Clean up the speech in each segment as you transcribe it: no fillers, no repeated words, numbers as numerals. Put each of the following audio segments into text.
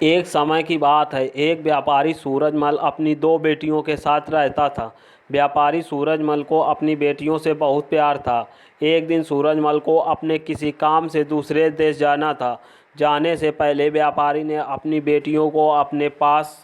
एक समय की बात है। एक व्यापारी सूरजमल अपनी दो बेटियों के साथ रहता था। व्यापारी सूरजमल को अपनी बेटियों से बहुत प्यार था। एक दिन सूरजमल को अपने किसी काम से दूसरे देश जाना था। जाने से पहले व्यापारी ने अपनी बेटियों को अपने पास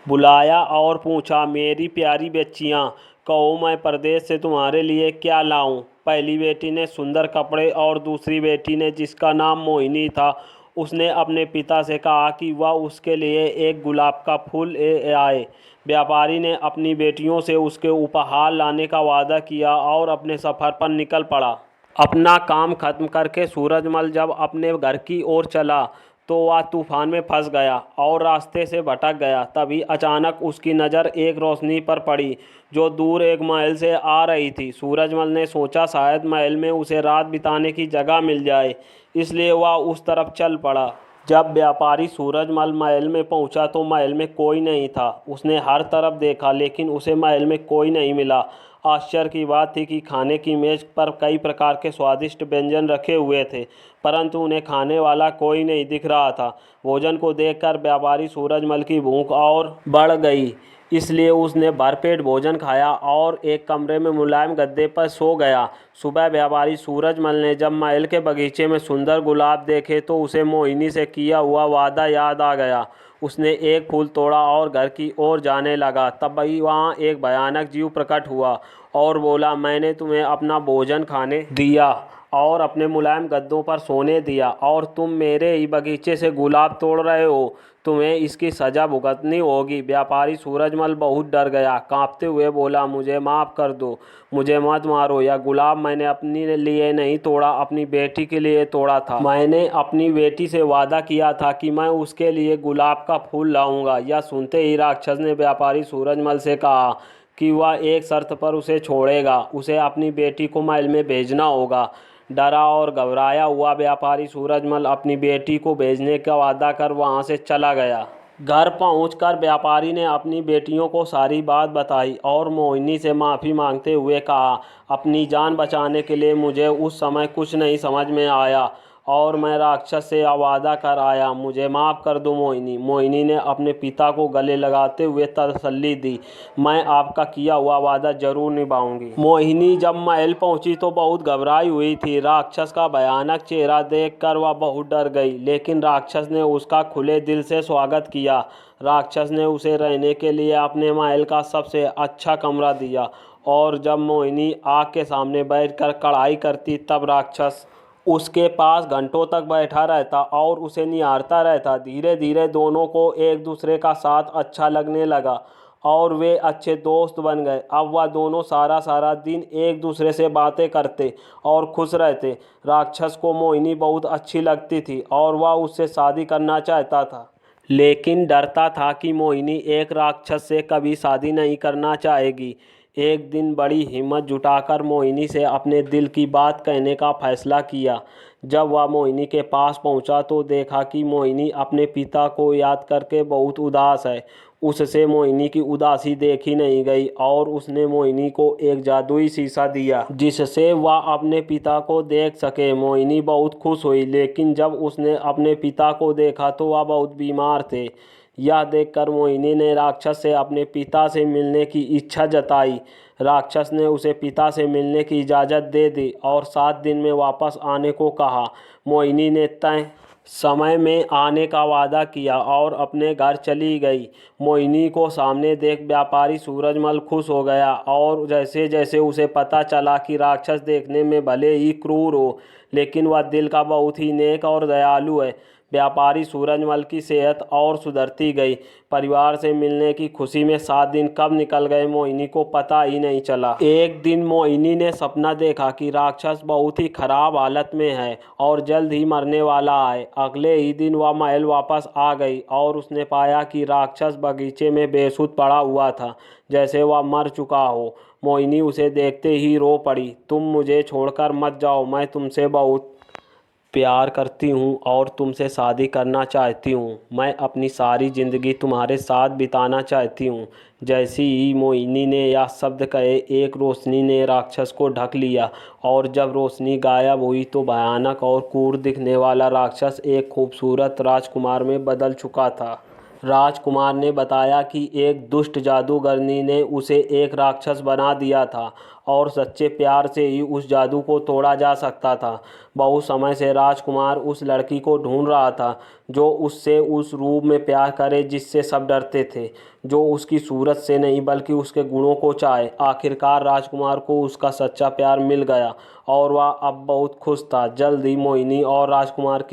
बुलाया और पूछा, मेरी प्यारी बच्चियाँ, कहो मैं परदेश से तुम्हारे लिए क्या लाऊं। पहली बेटी ने सुंदर कपड़े और दूसरी बेटी ने, जिसका नाम मोहिनी था, उसने अपने पिता से कहा कि वह उसके लिए एक गुलाब का फूल ले आए। व्यापारी ने अपनी बेटियों से उसके उपहार लाने का वादा किया और अपने सफ़र पर निकल पड़ा। अपना काम खत्म करके सूरजमल जब अपने घर की ओर चला तो वह तूफान में फंस गया और रास्ते से भटक गया। तभी अचानक उसकी नज़र एक रोशनी पर पड़ी जो दूर एक महल से आ रही थी। सूरजमल ने सोचा शायद महल में उसे रात बिताने की जगह मिल जाए, इसलिए वह उस तरफ चल पड़ा। जब व्यापारी सूरजमल महल में पहुंचा तो महल में कोई नहीं था। उसने हर तरफ देखा लेकिन उसे महल में कोई नहीं मिला। आश्चर्य की बात थी कि खाने की मेज पर कई प्रकार के स्वादिष्ट व्यंजन रखे हुए थे, परंतु उन्हें खाने वाला कोई नहीं दिख रहा था। भोजन को देखकर व्यापारी सूरजमल की भूख और बढ़ गई, इसलिए उसने भरपेट भोजन खाया और एक कमरे में मुलायम गद्दे पर सो गया। सुबह व्यापारी सूरजमल ने जब महल के बगीचे में सुंदर गुलाब देखे तो उसे मोहिनी से किया हुआ वादा याद आ गया। उसने एक फूल तोड़ा और घर की ओर जाने लगा। तभी वहाँ एक भयानक जीव प्रकट हुआ और बोला, मैंने तुम्हें अपना भोजन खाने दिया और अपने मुलायम गद्दों पर सोने दिया और तुम मेरे ही बगीचे से गुलाब तोड़ रहे हो। तुम्हें इसकी सज़ा भुगतनी होगी। व्यापारी सूरजमल बहुत डर गया। कांपते हुए बोला, मुझे माफ़ कर दो, मुझे मत मारो। यह गुलाब मैंने अपने लिए नहीं तोड़ा, अपनी बेटी के लिए तोड़ा था। मैंने अपनी बेटी से वादा किया था कि मैं उसके लिए गुलाब का फूल लाऊंगा। यह सुनते ही राक्षस ने व्यापारी सूरजमल से कहा कि वह एक शर्त पर उसे छोड़ेगा। उसे अपनी बेटी को महल में भेजना होगा। डरा और घबराया हुआ व्यापारी सूरजमल अपनी बेटी को भेजने का वादा कर वहां से चला गया। घर पहुंचकर व्यापारी ने अपनी बेटियों को सारी बात बताई और मोहिनी से माफ़ी मांगते हुए कहा, अपनी जान बचाने के लिए मुझे उस समय कुछ नहीं समझ में आया और मैं राक्षस से वादा कर आया। मुझे माफ़ कर दो मोहिनी। मोहिनी ने अपने पिता को गले लगाते हुए तसल्ली दी, मैं आपका किया हुआ वादा जरूर निभाऊंगी। मोहिनी जब महल पहुंची तो बहुत घबराई हुई थी। राक्षस का भयानक चेहरा देखकर वह बहुत डर गई, लेकिन राक्षस ने उसका खुले दिल से स्वागत किया। राक्षस ने उसे रहने के लिए अपने महल का सबसे अच्छा कमरा दिया और जब मोहिनी आग के सामने बैठकर कढ़ाई करती तब राक्षस उसके पास घंटों तक बैठा रहता और उसे निहारता रहता। धीरे धीरे दोनों को एक दूसरे का साथ अच्छा लगने लगा और वे अच्छे दोस्त बन गए। अब वह दोनों सारा सारा दिन एक दूसरे से बातें करते और खुश रहते। राक्षस को मोहिनी बहुत अच्छी लगती थी और वह उससे शादी करना चाहता था, लेकिन डरता था कि मोहिनी एक राक्षस से कभी शादी नहीं करना चाहेगी। एक दिन बड़ी हिम्मत जुटाकर मोहिनी से अपने दिल की बात कहने का फैसला किया। जब वह मोहिनी के पास पहुंचा तो देखा कि मोहिनी अपने पिता को याद करके बहुत उदास है। उससे मोहिनी की उदासी देखी नहीं गई और उसने मोहिनी को एक जादुई शीशा दिया जिससे वह अपने पिता को देख सके। मोहिनी बहुत खुश हुई, लेकिन जब उसने अपने पिता को देखा तो वह बहुत बीमार थे। यह देखकर मोहिनी ने राक्षस से अपने पिता से मिलने की इच्छा जताई। राक्षस ने उसे पिता से मिलने की इजाज़त दे दी और 7 दिन में वापस आने को कहा। मोहिनी ने तय समय में आने का वादा किया और अपने घर चली गई। मोहिनी को सामने देख व्यापारी सूरजमल खुश हो गया और जैसे जैसे उसे पता चला कि राक्षस देखने में भले ही क्रूर हो, लेकिन वह दिल का बहुत ही नेक और दयालु है। व्यापारी सूरजमल की सेहत और सुधरती गई। परिवार से मिलने की खुशी में 7 दिन कब निकल गए मोहिनी को पता ही नहीं चला। एक दिन मोहिनी ने सपना देखा कि राक्षस बहुत ही खराब हालत में है और जल्द ही मरने वाला है। अगले ही दिन वह महल वापस आ गई और उसने पाया कि राक्षस बगीचे में बेसुध पड़ा हुआ था, जैसे वह मर चुका हो। मोहिनी उसे देखते ही रो पड़ी, तुम मुझे छोड़कर मत जाओ, मैं तुमसे बहुत प्यार करती हूँ और तुमसे शादी करना चाहती हूँ। मैं अपनी सारी ज़िंदगी तुम्हारे साथ बिताना चाहती हूँ। जैसे ही मोहिनी ने यह शब्द कहे, एक रोशनी ने राक्षस को ढक लिया और जब रोशनी गायब हुई तो भयानक और क्रूर दिखने वाला राक्षस एक खूबसूरत राजकुमार में बदल चुका था। राजकुमार ने बताया कि एक दुष्ट जादूगरनी ने उसे एक राक्षस बना दिया था और सच्चे प्यार से ही उस जादू को तोड़ा जा सकता था। बहुत समय से राजकुमार उस लड़की को ढूंढ रहा था जो उससे उस रूप में प्यार करे जिससे सब डरते थे, जो उसकी सूरत से नहीं बल्कि उसके गुणों को चाहे। आखिरकार राजकुमार को उसका सच्चा प्यार मिल गया और वह अब बहुत खुश था। जल्द ही मोहिनी और राजकुमार की